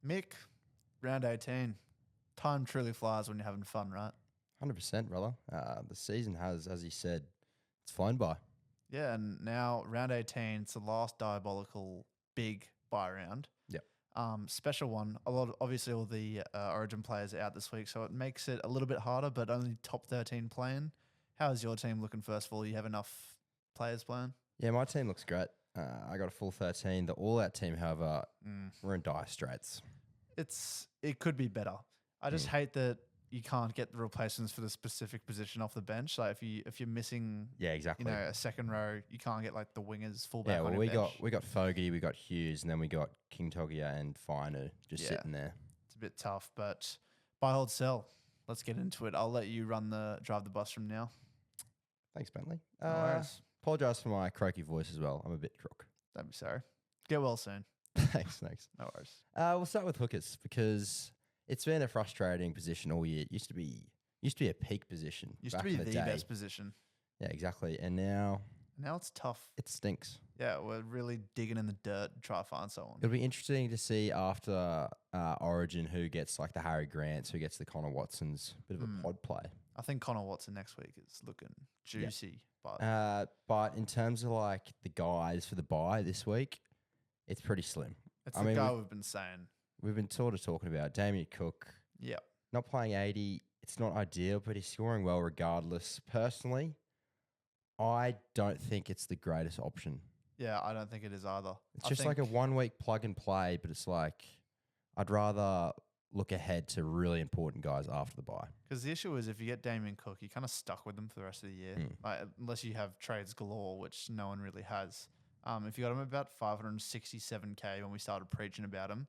Mick, round 18. Time truly flies when you're having fun, right? 100%, brother. The season has, as you said, it's flown by. Yeah, and now round 18, it's the last diabolical big buy round. Yep. Special one. Obviously all the Origin players are out this week, so it makes it a little bit harder, but only top 13 playing. How is your team looking first of all? You have enough players playing? Yeah, my team looks great. I got a full 13. The all-out team, however, we're in dire straits. It could be better. I just hate that you can't get the replacements for the specific position off the bench. Like if you're missing, exactly. a second row, you can't get like the wingers fullback. Yeah, well, on we your bench. got Fogey, we got Hughes, and then we got King Togia and Finu just sitting there. It's a bit tough, but buy, hold, sell. Let's get into it. I'll let you drive the bus from now. Thanks, Bentley. No worries. Apologise for my croaky voice as well. I'm a bit crook. Don't be sorry. Get well soon. Thanks. No worries. We'll start with hookers because it's been a frustrating position all year. It used to be a peak position. Used back to be in the day. best position. Yeah, exactly. And now it's tough. it stinks. Yeah, we're really digging in the dirt to try to find someone. It'll be interesting to see after Origin who gets like the Harry Grants, who gets the Connor Watsons. Bit of a pod play. I think Connor Watson next week is looking juicy. But in terms of like the guys for the buy this week, it's pretty slim. It's the guy we've been saying. We've been sort of talking about Damien Cook. Yeah. Not playing 80. It's not ideal, but he's scoring well regardless. Personally, I don't think it's the greatest option. Yeah, I don't think it is either. It's just like a 1 week plug and play, but it's like I'd rather look ahead to really important guys after the bye. Because the issue is if you get Damien Cook, you're kind of stuck with him for the rest of the year, unless you have trades galore, which no one really has. If you got him about 567K when we started preaching about him,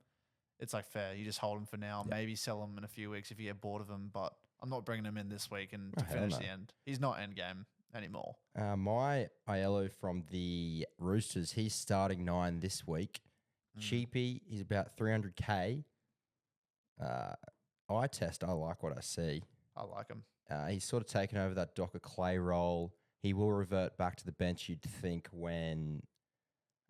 it's like fair. You just hold him for now. Maybe sell him in a few weeks if you get bored of him, but I'm not bringing him in this week and to finish the end. He's not end game anymore. My Aiello from the Roosters, he's starting 9 this week. Cheapy, he's about 300K. Eye test, I like what I see. I like him. He's sort of taken over that Docker Clay role. He will revert back to the bench, you'd think, when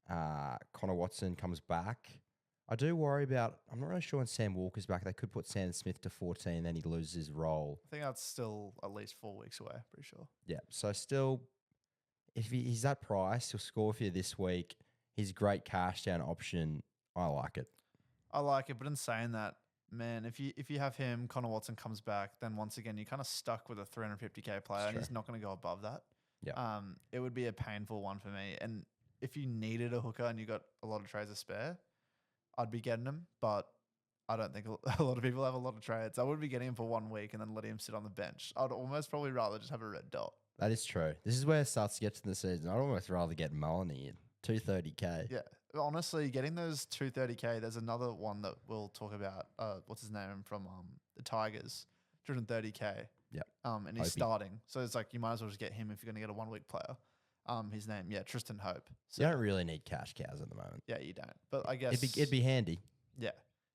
Connor Watson comes back. I do worry about, I'm not really sure when Sam Walker's back. They could put Sam Smith to 14, then he loses his role. I think that's still at least 4 weeks away, pretty sure. Yeah, so still, if he's that price, he'll score for you this week. He's a great cash down option. I like it. I like it, but in saying that, man, if you have him, Connor Watson comes back, then once again, you're kind of stuck with a 350K player, and he's not going to go above that. Yeah. It would be a painful one for me. And if you needed a hooker and you got a lot of trades to spare, I'd be getting him, but I don't think a lot of people have a lot of trades. I would be getting him for 1 week and then letting him sit on the bench. I'd almost probably rather just have a red dot. That is true. This is where it starts to get to the season. I'd almost rather get Mullany in 230K. Yeah. Honestly, getting those 230K, there's another one that we'll talk about. What's his name from the Tigers? 230K. Yep. And he's starting. So it's like you might as well just get him if you're going to get a 1 week player. His name, Tristan Hope. So you don't really need cash cows at the moment. Yeah, you don't. But I guess it'd be handy. Yeah.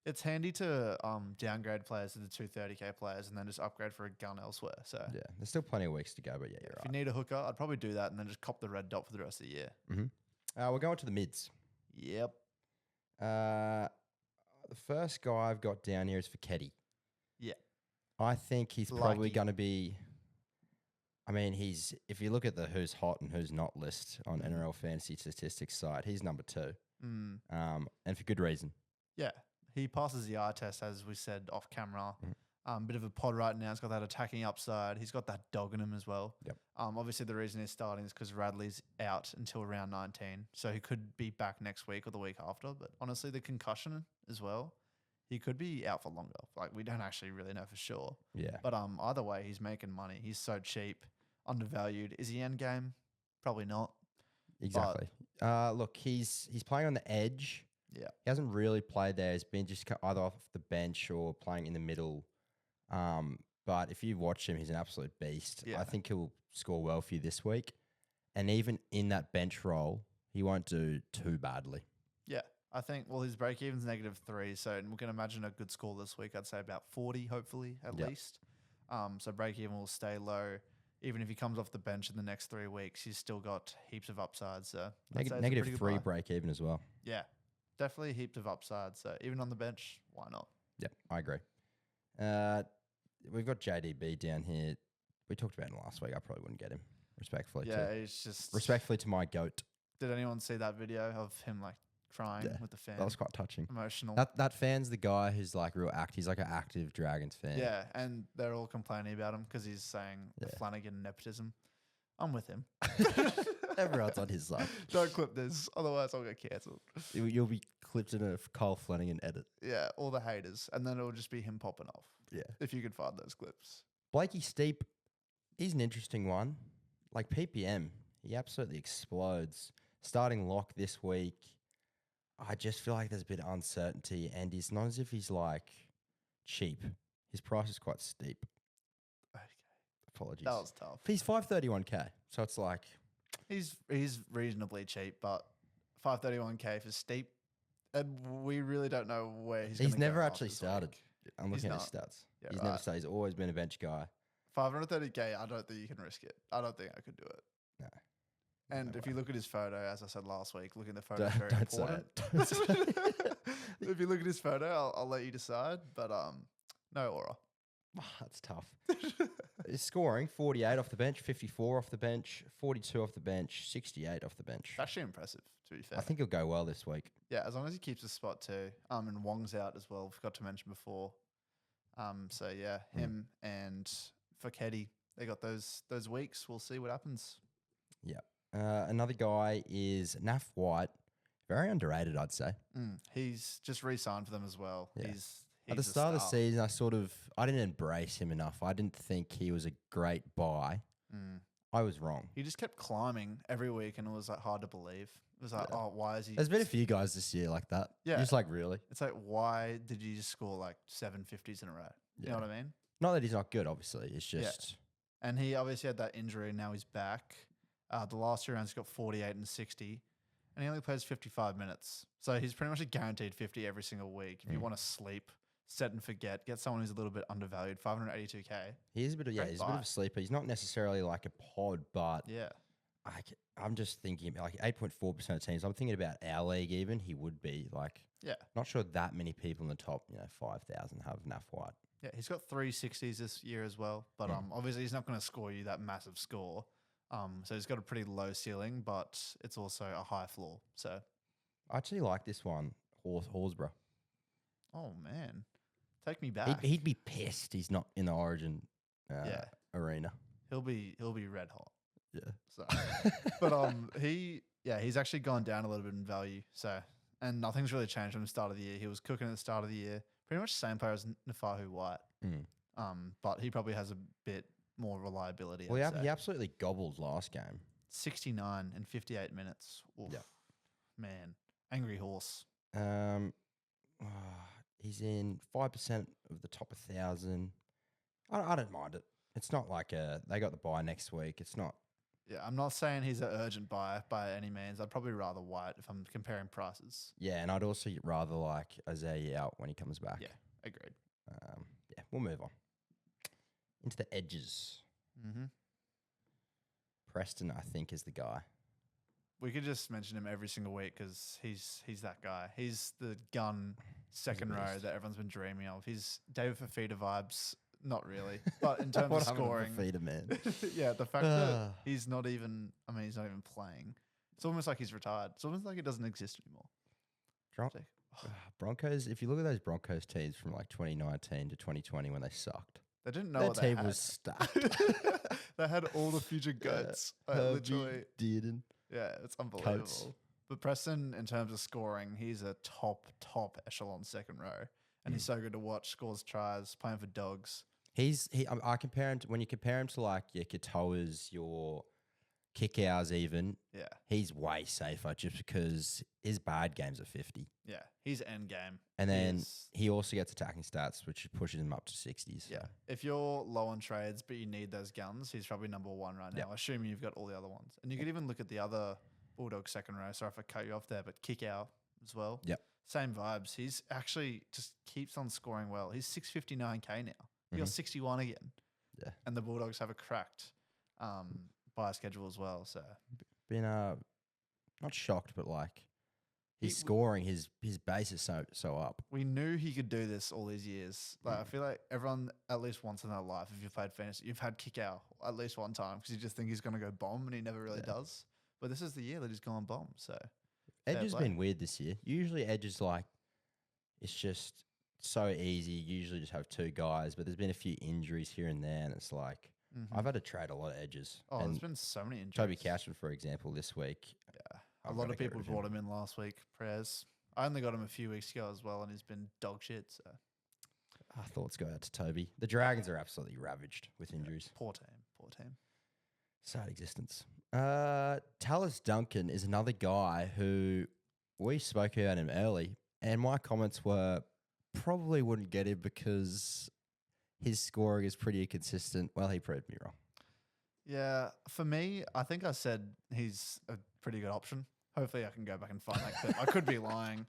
It's handy to downgrade players to the 230K players and then just upgrade for a gun elsewhere. So yeah, there's still plenty of weeks to go, but yeah, you're right. If you need a hooker, I'd probably do that and then just cop the red dot for the rest of the year. We're going to the mids. Yep. The first guy I've got down here is Fiketti. Yeah. I think he's probably going to be. I mean, if you look at the who's hot and who's not list on NRL Fantasy Statistics site, he's number 2. And for good reason. Yeah. He passes the eye test, as we said off camera. Bit of a pod right now. He's got that attacking upside. He's got that dog in him as well. Yep. Obviously, the reason he's starting is because Radley's out until round 19. So he could be back next week or the week after. But honestly, the concussion as well, he could be out for longer. Like, we don't actually really know for sure. Yeah. But either way, he's making money. He's so cheap, undervalued. Is he end game? Probably not. Exactly. Look, he's playing on the edge. Yeah. He hasn't really played there. He's been just either off the bench or playing in the middle. But if you watch him, he's an absolute beast. Yeah. I think he'll score well for you this week. And even in that bench role, he won't do too badly. Yeah. I think, his break-even's -3, so we can imagine a good score this week. I'd say about 40, hopefully, at least. So break-even will stay low. Even if he comes off the bench in the next 3 weeks, he's still got heaps of upsides. So -3 break-even as well. Yeah. definitely heaps of upside. So even on the bench, why not? Yep, I agree. We've got JDB down here. We talked about him last week. I probably wouldn't get him. Respectfully He's just... Respectfully to my goat. Did anyone see that video of him like crying with the fan? That was quite touching. Emotional. That fan's the guy who's like real He's like an active Dragons fan. Yeah, and they're all complaining about him because he's saying the Flanagan nepotism. I'm with him. Everyone's on his side. Don't clip this, otherwise I'll get cancelled. You'll be clipped in a Kyle Flanagan edit. Yeah, all the haters, and then it'll just be him popping off. Yeah, if you could find those clips. Blakey Steep, he's an interesting one. Like PPM, he absolutely explodes. Starting lock this week, I just feel like there's a bit of uncertainty, and it's not as if he's like cheap. His price is quite steep. Okay. Apologies. That was tough. He's 531k, so it's like he's reasonably cheap, but 531k for steep, and we really don't know where he's. He's never actually started. I'm looking at his stats. Yeah, he's never started. He's always been a bench guy. 530k, I don't think you can risk it. I don't think I could do it. No. And No if way. you look at his photo, as I said last week, look at the photo. Very Don't say important. it. Don't say it. If you look at his photo, I'll let you decide. But no aura. Oh, that's tough. His scoring 48 off the bench, 54 off the bench, 42 off the bench, 68 off the bench. Actually impressive, to be fair. I think he'll go well this week. Yeah, as long as he keeps his spot too. And Wong's out as well. Forgot to mention before. So yeah, him and Foketi, they got those weeks. We'll see what happens. Yeah. Another guy is Naf White. Very underrated, I'd say. He's just re-signed for them as well. Yeah. He's At the start of the season, I didn't embrace him enough. I didn't think he was a great buy. I was wrong. He just kept climbing every week, and it was like hard to believe. It was like, oh, why is he? There's been a few guys this year like that. Yeah. Just like, really? It's like, why did you just score like 750s in a row? You know what I mean? Not that he's not good, obviously. It's just... Yeah. And he obviously had that injury, and now he's back. The last 2 rounds, he got 48 and 60, and he only plays 55 minutes. So he's pretty much a guaranteed 50 every single week. If you want to sleep, set and forget, get someone who's a little bit undervalued, 582k. He's a bit of he's a bit of a sleeper. He's not necessarily like a pod, but I'm just thinking like 8.4% of teams. I'm thinking about our league even. He would be like, not sure that many people in the top, 5,000 have Naf White. Yeah, he's got 360s this year as well, but obviously he's not going to score you that massive score. So he's got a pretty low ceiling, but it's also a high floor. So I actually like this one, Horsburgh. Oh man, take me back. He'd be pissed he's not in the Origin arena. He'll be red hot. Yeah. So, but he's actually gone down a little bit in value. So, and nothing's really changed from the start of the year. He was cooking at the start of the year, pretty much the same player as Nafahu White. But he probably has a bit more reliability. Well, he absolutely gobbled last game. 69 in 58 minutes. Oof. Man, angry horse. He's in 5% of the top 1,000. I don't mind it. It's not like they got the buy next week. It's not. Yeah, I'm not saying he's an urgent buy by any means. I'd probably rather White if I'm comparing prices. Yeah, and I'd also rather like Isaiah out when he comes back. Yeah, agreed. We'll move on. Into the edges. Preston, I think, is the guy. We could just mention him every single week because he's that guy. He's the gun second row that everyone's been dreaming of. He's David Fafita vibes. Not really, but in terms of scoring, Fafita, man. Yeah, the fact that he's not even playing. It's almost like he's retired. It's almost like it doesn't exist anymore. Broncos, if you look at those Broncos teams from like 2019 to 2020 when they sucked. They didn't know their what team they had. was stacked. They had all the future goats. Literally. Dearden. Yeah, it's unbelievable. Coates. But Preston, in terms of scoring, he's a top echelon second row. And he's so good to watch, scores tries, playing for dogs. I compare him to, when you compare him to like your Katoas, your Kick-Ours even, he's way safer just because his bad games are 50. Yeah, he's end game. And then he also gets attacking stats, which pushes him up to 60s. Yeah, if you're low on trades but you need those guns, he's probably number one right now, assuming you've got all the other ones. And you could even look at the other Bulldog second row. Sorry if I cut you off there, but Kick-Out as well. Yep. Same vibes. He's actually just keeps on scoring well. He's 659k now. He got 61 again. Yeah. And the Bulldogs have a cracked buy schedule as well. So been not shocked, but like He's scoring. His base is so up. We knew he could do this all these years. Like I feel like everyone at least once in their life, if you've played fantasy, you've had kick out at least one time because you just think he's going to go bomb and he never really does. But this is the year that he's gone bomb. So Edge has been weird this year. Usually Edge is like, it's just so easy. You usually just have two guys, but there's been a few injuries here and there, and it's like I've had to trade a lot of edges. Oh, and there's been so many injuries. Toby Cashman, for example, this week. Yeah. A lot of people brought him in last week. Prayers. I only got him a few weeks ago as well, and he's been dog shit. So Our thoughts go out to Toby. The Dragons are absolutely ravaged with injuries. Poor team. Sad existence. Tallis Duncan is another guy who we spoke about him early, and my comments were probably wouldn't get him because his scoring is pretty inconsistent. Well, he proved me wrong. Yeah, for me, I think I said he's a pretty good option. Hopefully I can go back and find that clip. I could be lying.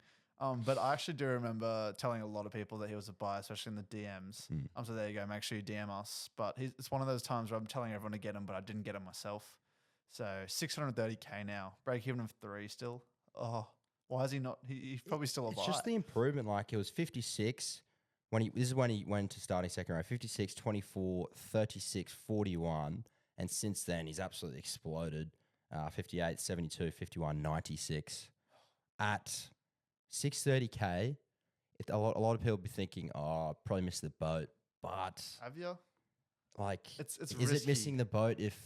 But I actually do remember telling a lot of people that he was a buy, especially in the DMs. So there you go. Make sure you DM us. But it's one of those times where I'm telling everyone to get him, but I didn't get him myself. So 630K now. Break even of 3 still. Oh, why is he not? He's probably still a buy. It's just the improvement. Like it was 56 this is when he went to starting second row. 56, 24, 36, 41. And since then, he's absolutely exploded. 58, 72, 51, 96. At 630K, a lot of people be thinking, oh, probably missed the boat. But have you? Like, it's is risky. it missing the boat if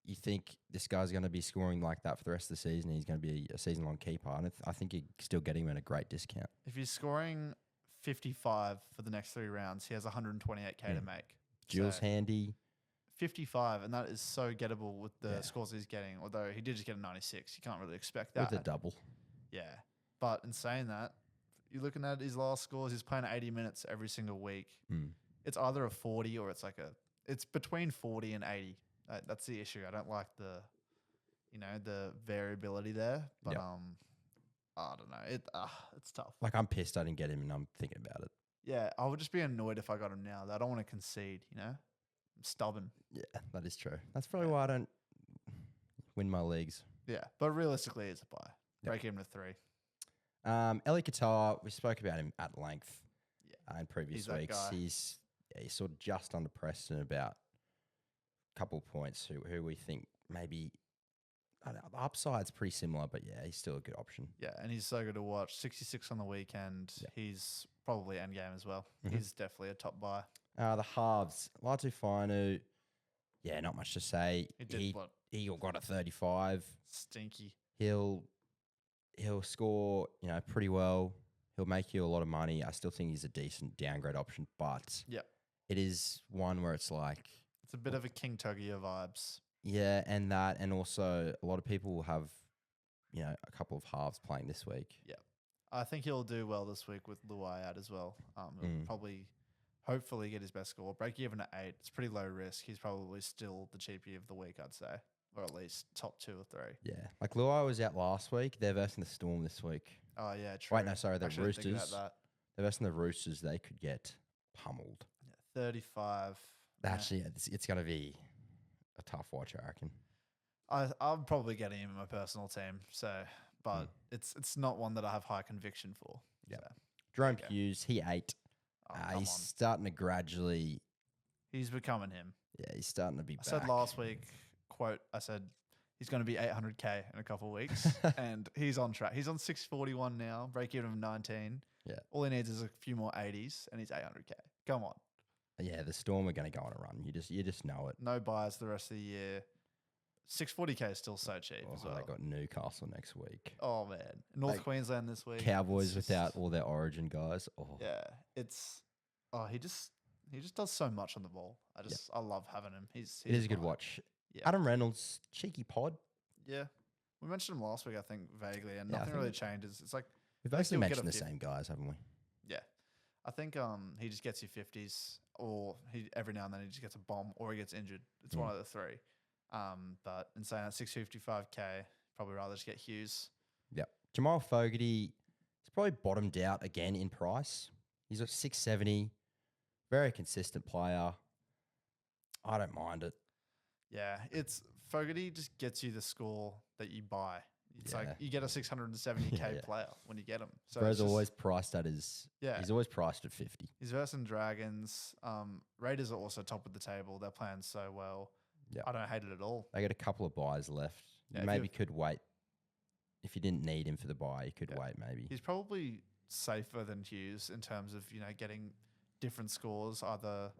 you think this guy's going to be scoring like that for the rest of the season? He's going to be a season-long keeper. And I think you still get him at a great discount. If he's scoring 55 for the next 3 rounds, he has 128K to make. Jules handy. 55, and that is so gettable with the scores he's getting. Although he did just get a 96, you can't really expect that. With a double. Yeah. But in saying that, you're looking at his last scores, he's playing 80 minutes every single week. It's either a 40 or it's between 40 and 80. That's the issue. I don't like the variability there. But I don't know. It's tough. Like I'm pissed I didn't get him and I'm thinking about it. Yeah, I would just be annoyed if I got him now. I don't want to concede, I'm stubborn. Yeah, that is true. That's probably why I don't win my leagues. Yeah, but realistically, it's a buy. Break even to 3. Eli Katoa, we spoke about him at length in previous He's weeks. He's sort of just under Preston about a couple of points who we think maybe the upside's pretty similar, but yeah, he's still a good option. Yeah, and he's so good to watch. 66 on the weekend. Yeah. He's probably endgame as well. He's definitely a top buy. The halves, Latu Fainu, not much to say. He got a 35. Stinky. He'll score, pretty well. He'll make you a lot of money. I still think he's a decent downgrade option, but it is one where it's like it's a bit of a King Togia vibes. Yeah, and also a lot of people will have, a couple of halves playing this week. Yeah, I think he'll do well this week with Luai out as well. He'll probably, hopefully, get his best score. Break even at 8. It's pretty low risk. He's probably still the cheapie of the week, I'd say, or at least top 2 or 3. Yeah, like Luai was out last week. They're versing the Storm this week. Oh yeah, true. Wait, no, sorry, the Roosters. They're versing the Roosters. They could get pummeled. Yeah, 35. Actually, it's going to be a tough watch, I reckon. I'm probably getting him in my personal team, but it's not one that I have high conviction for. Yeah, so, Jerome Hughes, he ate. He's starting to gradually. He's becoming him. Yeah, he's starting to be. I said last week, I said he's going to be 800K in a couple of weeks, and he's on track. He's on 641 now, break even of 19. Yeah, all he needs is a few more 80s, and he's 800K. Come on. Yeah, the Storm are going to go on a run. You just know it. No buys the rest of the year. 640K is still so cheap as well. They got Newcastle next week. Oh man, North Queensland this week. Cowboys without all their Origin guys. Oh yeah, he just does so much on the ball. I love having him. It is a good watch. Yeah. Adam Reynolds, cheeky pod. Yeah, we mentioned him last week, I think vaguely, and nothing really changes. It's like we've basically mentioned the same guys, haven't we? Yeah. I think he just gets you 50s, or every now and then he just gets a bomb, or he gets injured. It's one of the 3. But in saying that, 655K, probably rather just get Hughes. Yep. Jamal Fogarty, he's probably bottomed out again in price. He's at 670, very consistent player. I don't mind it. Yeah, Fogarty just gets you the score that you buy. It's like you get a 670K player when you get him. So Bro's always priced at his. Yeah. He's always priced at 50. He's versing Dragons. Raiders are also top of the table. They're playing so well. Yeah. I don't hate it at all. They got a couple of buys left. Yeah, You maybe could wait. If you didn't need him for the buy, you could wait maybe. He's probably safer than Hughes in terms of, getting different scores. Either,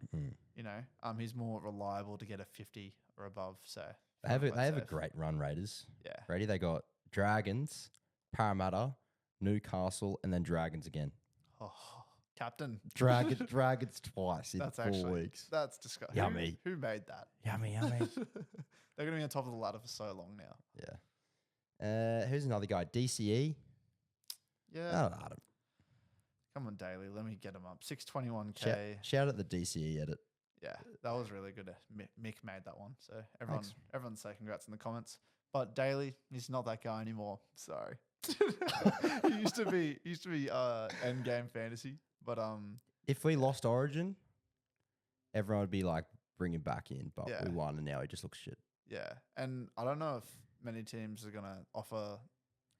he's more reliable to get a 50 or above. So they have a great run, Raiders. Yeah. Ready? They got Dragons, Parramatta, Newcastle, and then Dragons again. Oh, captain. Dragons twice in That's 4 weeks. That's disgusting. Yummy. Who made that? Yummy. They're going to be on top of the ladder for so long now. Yeah. Who's another guy? DCE? Yeah. I don't. Come on, Daily. Let me get him up. 621K. Shout out the DCE edit. Yeah, that was really good. Mick made that one. So Thanks. everyone say congrats in the comments. But Daily, he's not that guy anymore. Sorry. he used to be end game fantasy. But if we lost Origin, everyone would be like, bring him back in. But we won, and now he just looks shit. Yeah, and I don't know if many teams are gonna offer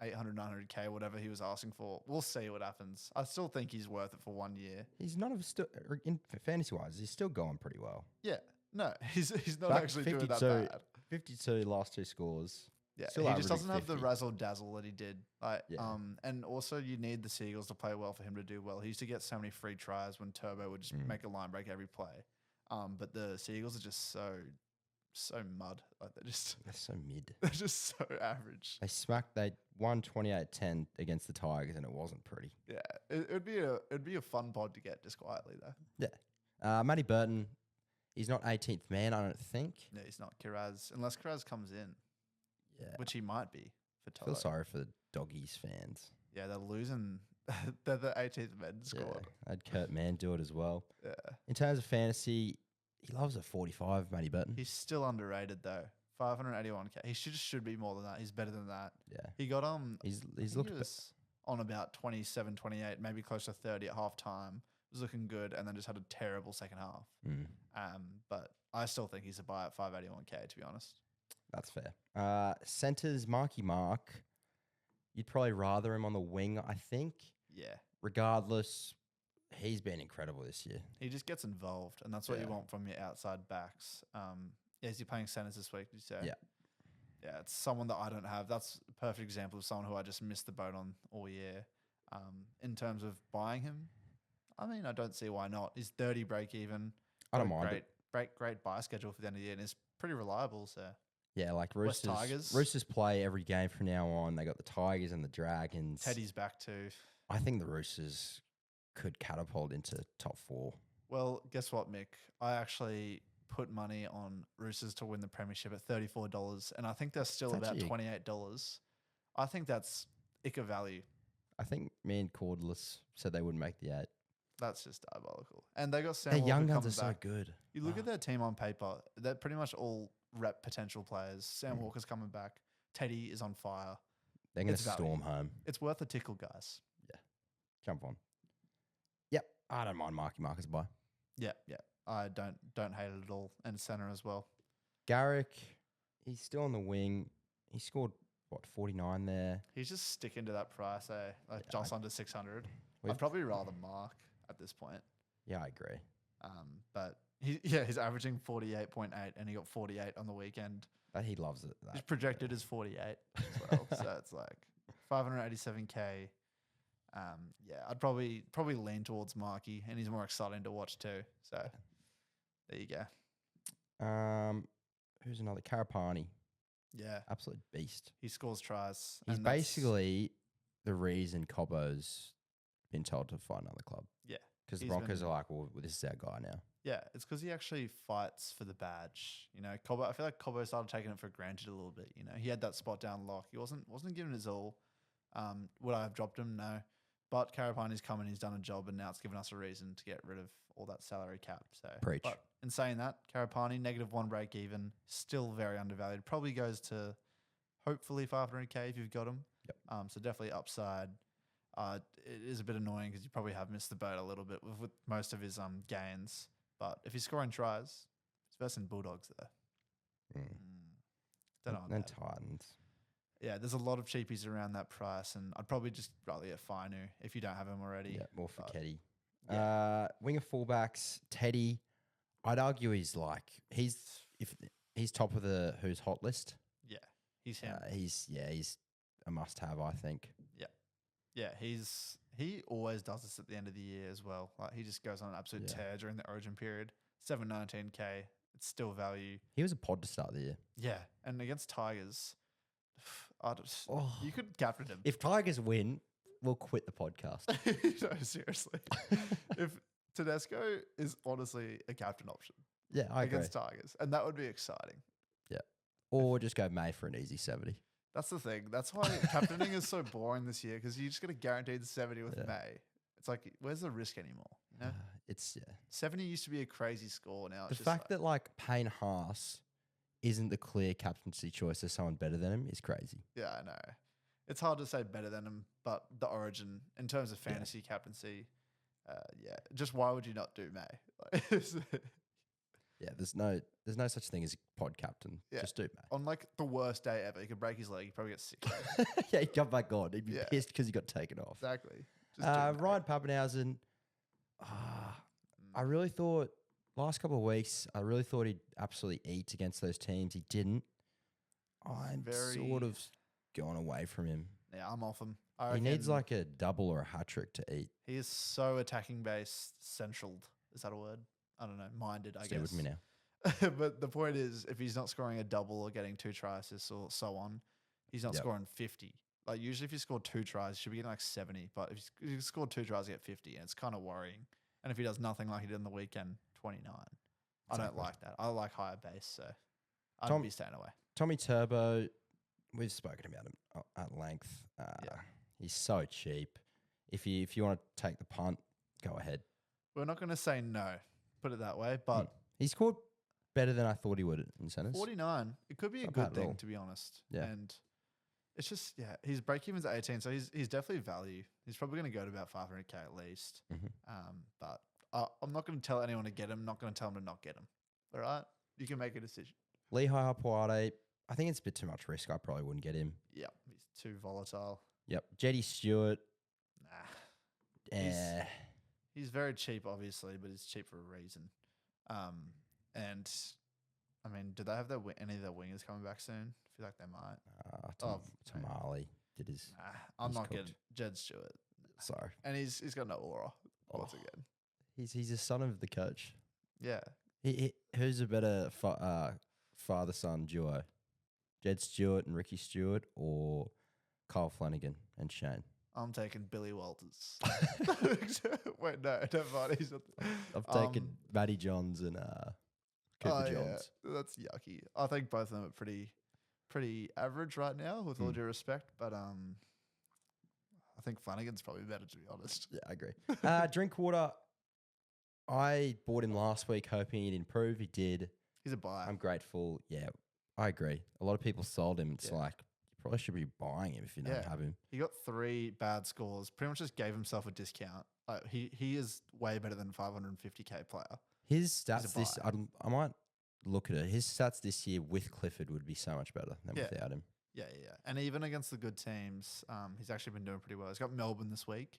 800, 900K, whatever he was asking for. We'll see what happens. I still think he's worth it for 1 year. He's in fantasy wise. He's still going pretty well. Yeah, no, he's not actually doing that bad. 52 last 2 scores. Yeah, still he just doesn't have 50. the razzle dazzle that he did. And also you need the Seagulls to play well for him to do well. He used to get so many free tries when Turbo would just make a line break every play. But the Seagulls are just so mud. Like they're so mid. They're just so average. They won 28-10 against the Tigers, and it wasn't pretty. Yeah, it'd be a fun pod to get just quietly though. Yeah, Matty Burton, he's not 18th man, I don't think. No, he's not Kiraz unless Kiraz comes in. Yeah, which he might be for I feel Toto. sorry for the Doggies fans. Yeah, they're losing. They're the 18th men squad. Yeah, I had Kurt Mann do it as well. Yeah. In terms of fantasy, he loves a 45, Matty Burton. He's still underrated though. 581K. He should be more than that. He's better than that. Yeah. He got He's looked on about 27, 28, maybe close to 30 at half time. Was looking good and then just had a terrible second half. But I still think he's a buy at 581K to be honest. That's fair. Centers, Marky Mark. You'd probably rather him on the wing, I think. Yeah. Regardless, he's been incredible this year. He just gets involved, and that's what you want from your outside backs. Is he playing centers this week, did you say? Yeah. Yeah, it's someone that I don't have. That's a perfect example of someone who I just missed the boat on all year. In terms of buying him, I mean, I don't see why not. He's 30 break even. I don't mind it. Great buy schedule for the end of the year, and it's pretty reliable, so... Yeah, like West Tigers. Roosters play every game from now on. They got the Tigers and the Dragons. Teddy's back too. I think the Roosters could catapult into top 4. Well, guess what, Mick? I actually put money on Roosters to win the premiership at $34, and I think they're still about $28. I think that's icker value. I think me and Cordless said they wouldn't make the 8. That's just diabolical. And they got Sam Their Walker young guns coming are back. so good. You look at their team on paper, they're pretty much all rep potential players. Sam Walker's coming back. Teddy is on fire. They're going to storm home. It's worth a tickle, guys. Yeah. Jump on. Yep. I don't mind Marky Mark as a buy. Yeah. I don't hate it at all. And center as well. Garrick, he's still on the wing. He scored, 49 there? He's just sticking to that price, just under 600. We've- I'd probably rather Mark at this point. Yeah, I agree. But he's averaging 48.8 and he got 48 on the weekend. But he loves it. He's projected as 48 as well. So it's like 587K. I'd probably lean towards Marky, and he's more exciting to watch too. So there you go. Who's another? Karapani. Yeah. Absolute beast. He scores tries. He's basically the reason Cobbo's been told to find another club. Yeah. Because the Broncos are like, well, this is our guy now. Yeah, it's because he actually fights for the badge. Cobbo. I feel like Cobbo started taking it for granted a little bit. He had that spot down lock. He wasn't giving his all. Would I have dropped him? No. But Karapani's come and he's done a job, and now it's given us a reason to get rid of all that salary cap. So Preach. But in saying that, Karapani -1 break even, still very undervalued. Probably goes to hopefully 500K if you've got him. Yep. So definitely upside. It is a bit annoying because you probably have missed the boat a little bit with most of his gains. But if he's scoring tries, he's versing Bulldogs there. Don't know. And Titans. Yeah, there's a lot of cheapies around that price, and I'd probably just rather get Finu if you don't have him already. Yeah, more for But Keddy. yeah. Winger fullbacks, Teddy. I'd argue he's top of the who's hot list. Yeah, he's him. He's a must-have, I think. Yeah, he always does this at the end of the year as well. Like he just goes on an absolute tear during the Origin period. 719K, it's still value. He was a pod to start the year. Yeah, and against Tigers, you could captain him. If Tigers win, we'll quit the podcast. No, seriously. If Tedesco is honestly a captain option. Yeah, I agree. Against Tigers, and that would be exciting. Yeah, or just go May for an easy 70. That's the thing. That's why captaining is so boring this year because you just get a guaranteed 70 with May. It's like, where's the risk anymore? You know? 70 used to be a crazy score. Now the fact that like Payne Haas isn't the clear captaincy choice, there's someone better than him is crazy. Yeah, I know. It's hard to say better than him, but the Origin in terms of fantasy captaincy, just why would you not do May? Yeah, there's no such thing as a pod captain. Yeah. Just do May. On like the worst day ever, he could break his leg. He'd probably get sick. Yeah, he'd come back on. He'd be pissed because he got taken off. Exactly. Ryan Pappenhausen. I really thought last couple of weeks, I really thought he'd absolutely eat against those teams. He didn't. I'm sort of gone away from him. Yeah, I'm off him. He needs like a double or a hat trick to eat. He is so attacking based, centraled. Is that a word? I don't know. Minded, I guess. Stay with me now. But the point is, if he's not scoring a double or getting 2 try assists or so on, he's not scoring 50. Like usually if you score 2 tries, you should be getting like 70. But if you score 2 tries, you get 50. And it's kind of worrying. And if he does nothing like he did on the weekend, 29. I don't like that. I like higher base, so I'd be staying away. Tommy Turbo, we've spoken about him at length. He's so cheap. If you want to take the punt, go ahead. We're not going to say no, put it that way, but he scored better than I thought he would in centers. 49. It could be a good thing, to be honest. Yeah. And it's just, his break-even's at 18, so he's definitely value. He's probably going to go to about 500K at least. But I'm not going to tell anyone to get him. I'm not going to tell him to not get him. All right? You can make a decision. Lehigh Hapuade, I think it's a bit too much risk. I probably wouldn't get him. Yep. He's too volatile. Yep. Jetty Stewart. Nah. He's very cheap, obviously, but he's cheap for a reason. And, I mean, do they have any of their wingers coming back soon? I feel like they might. Tamale did his... I'm not getting Jed Stewart. Sorry. And he's got no aura once again. He's a son of the coach. Yeah. Who's a better father-son duo? Jed Stewart and Ricky Stewart or Kyle Flanagan and Shane? I'm taking Billy Walters. Wait, no, never mind. I've taken Matty Johns and Cooper Johns. Yeah, that's yucky. I think both of them are pretty average right now, with all due respect. But I think Flanagan's probably better, to be honest. Yeah, I agree. Drinkwater, I bought him last week hoping he'd improve. He did. He's a buy. I'm grateful. Yeah, I agree. A lot of people sold him. It's like, you probably should be buying him if you don't have him. He got 3 bad scores. Pretty much just gave himself a discount. Like he is way better than 550K player. His stats I might look at it. His stats this year with Clifford would be so much better than without him. Yeah. And even against the good teams, he's actually been doing pretty well. He's got Melbourne this week.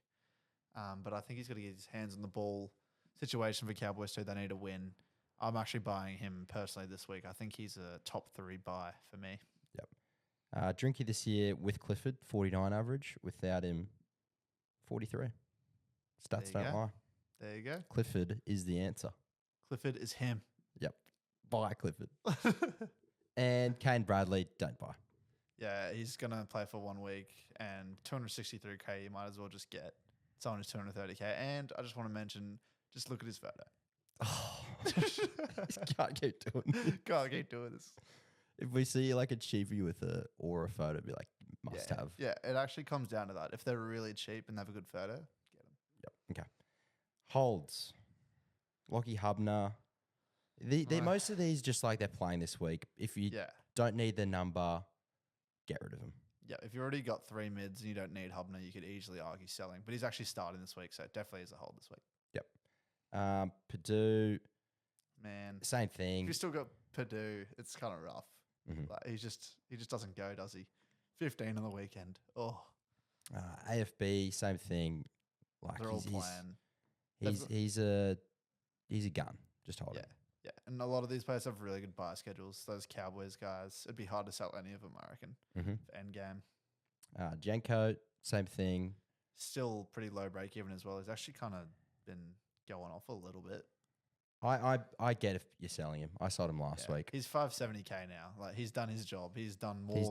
But I think he's got to get his hands on the ball. Situation for Cowboys too. They need to win. I'm actually buying him personally this week. I think he's a top 3 buy for me. Yep. Drinky this year with Clifford, 49 average. Without him, 43. Stats don't lie. There you go. Clifford is the answer. Clifford is him. Yep. Buy Clifford. And Kane Bradley, don't buy. Yeah, he's going to play for 1 week and 263K, you might as well just get someone who's 230K. And I just want to mention, just look at his photo. Oh, can't keep doing this. Can't keep doing this. If we see like a cheapie with a aura photo, it'd be like, must have. Yeah, it actually comes down to that. If they're really cheap and they have a good photo, get them. Yep. Okay. Holds. Lockie Hubner. Most of these just like they're playing this week. If you don't need the number, get rid of them. Yeah, if you already got 3 mids and you don't need Hubner, you could easily argue selling. But he's actually starting this week, so it definitely is a hold this week. Yep. Purdue. Man. Same thing. If you still got Purdue, it's kind of rough. Mm-hmm. Like he just doesn't go, does he? 15 on the weekend. Oh, AFB, same thing. Like they're all playing. he's a gun. Just hold him. Yeah. And a lot of these players have really good buy schedules. Those Cowboys guys, it'd be hard to sell any of them, I reckon, for endgame. Jenko, same thing. Still pretty low break even as well. He's actually kind of been going off a little bit. I get if you're selling him. I sold him last week. He's 570k now. Like he's done his job. He's done more. He's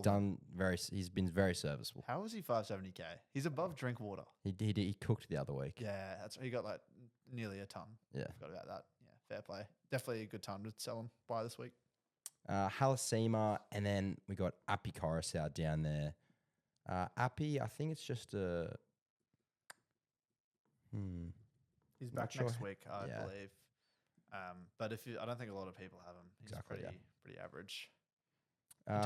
been very serviceable. How is he 570k? He's above Drinkwater. He cooked the other week. Yeah, he got like nearly a ton. Yeah, forgot about that. Yeah, fair play. Definitely a good time to sell him by this week. Halasima, and then we got Appy Coruscant down there. Appy, I think it's just a. He's back next week, I believe. But I don't think a lot of people have him. He's pretty average.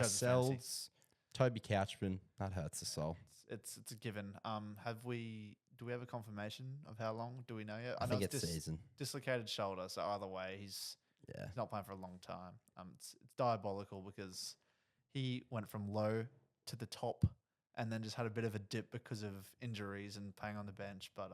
Sells Toby Couchman. That hurts the soul. It's a given. Do we have a confirmation of how long? Do we know yet? I think it's season. Dislocated shoulder. So either way, he's not playing for a long time. It's diabolical because he went from low to the top and then just had a bit of a dip because of injuries and playing on the bench. But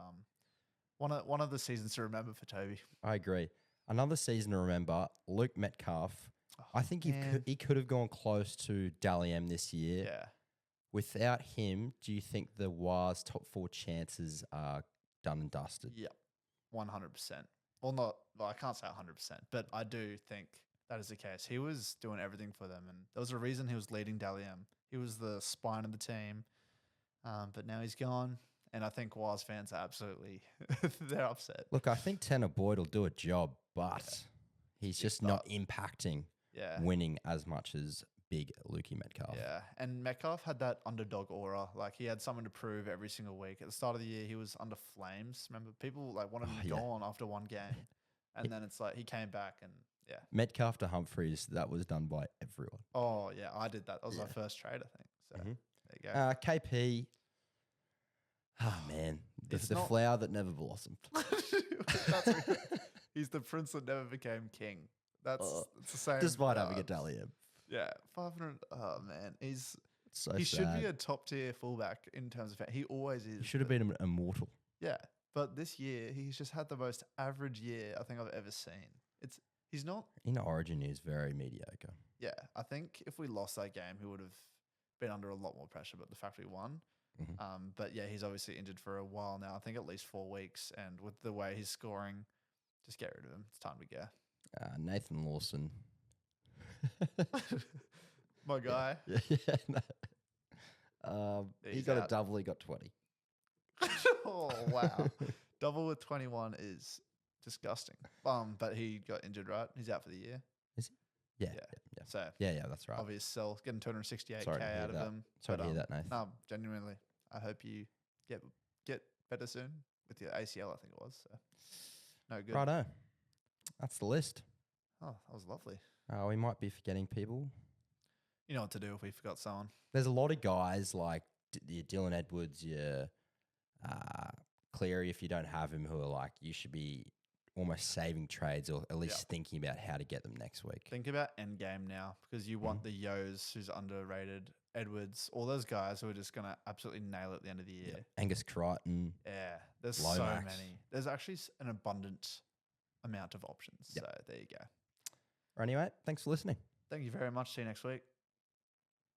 one of the seasons to remember for Toby. I agree. Another season to remember, Luke Metcalf. I think he could have gone close to Dally M this year. Yeah. Without him, do you think the Wars top 4 chances are done and dusted? Yep, 100%. Well, I can't say 100%, but I do think that is the case. He was doing everything for them, and there was a reason he was leading Dally M. He was the spine of the team, but now he's gone, and I think Wars fans are absolutely they're upset. Look, I think Tanner Boyd will do a job, but he's just not impacting winning as much as big Lukey Metcalf. Yeah, and Metcalf had that underdog aura. Like he had something to prove every single week. At the start of the year, he was under flames. Remember, people like wanted him gone after one game, and then it's like he came back and Metcalf to Humphreys. That was done by everyone. Oh yeah, I did that. That was my first trade, I think. So there you go. KP. Oh man, the flower that never blossomed. He's the prince that never became king. That's the same. Despite having a Dally-M. Yeah, 500. Oh man, he sad. should be a top tier fullback in terms of. He always is. He should have been an immortal. Yeah, but this year he's just had the most average year I think I've ever seen. He's not in Origin. He's very mediocre. Yeah, I think if we lost that game, he would have been under a lot more pressure. But the fact we won. But yeah, he's obviously injured for a while now. I think at least 4 weeks. And with the way he's scoring, just get rid of him. It's time to go. Nathan Lawson. My guy. He got a double. He got 20. Oh, wow. Double with 21 is disgusting. But he got injured, right? He's out for the year. Is he? Yeah. So that's right. Obvious sell, getting 268K out of him. Sorry to hear that, Nathan. No, genuinely. I hope you get better soon with your ACL, I think it was. So. No good. Righto. That's the list. Oh, that was lovely. We might be forgetting people. You know what to do if we forgot someone. There's a lot of guys like your Dylan Edwards, your Cleary, if you don't have him, who are like, you should be almost saving trades or at least thinking about how to get them next week. Think about endgame now because you want the Yos who's underrated, Edwards, all those guys who are just going to absolutely nail it at the end of the year. Angus Crichton. Yeah, there's Lomax. So many. There's actually an abundant amount of options. So there you go. Anyway, thanks for listening. Thank you very much. See you next week.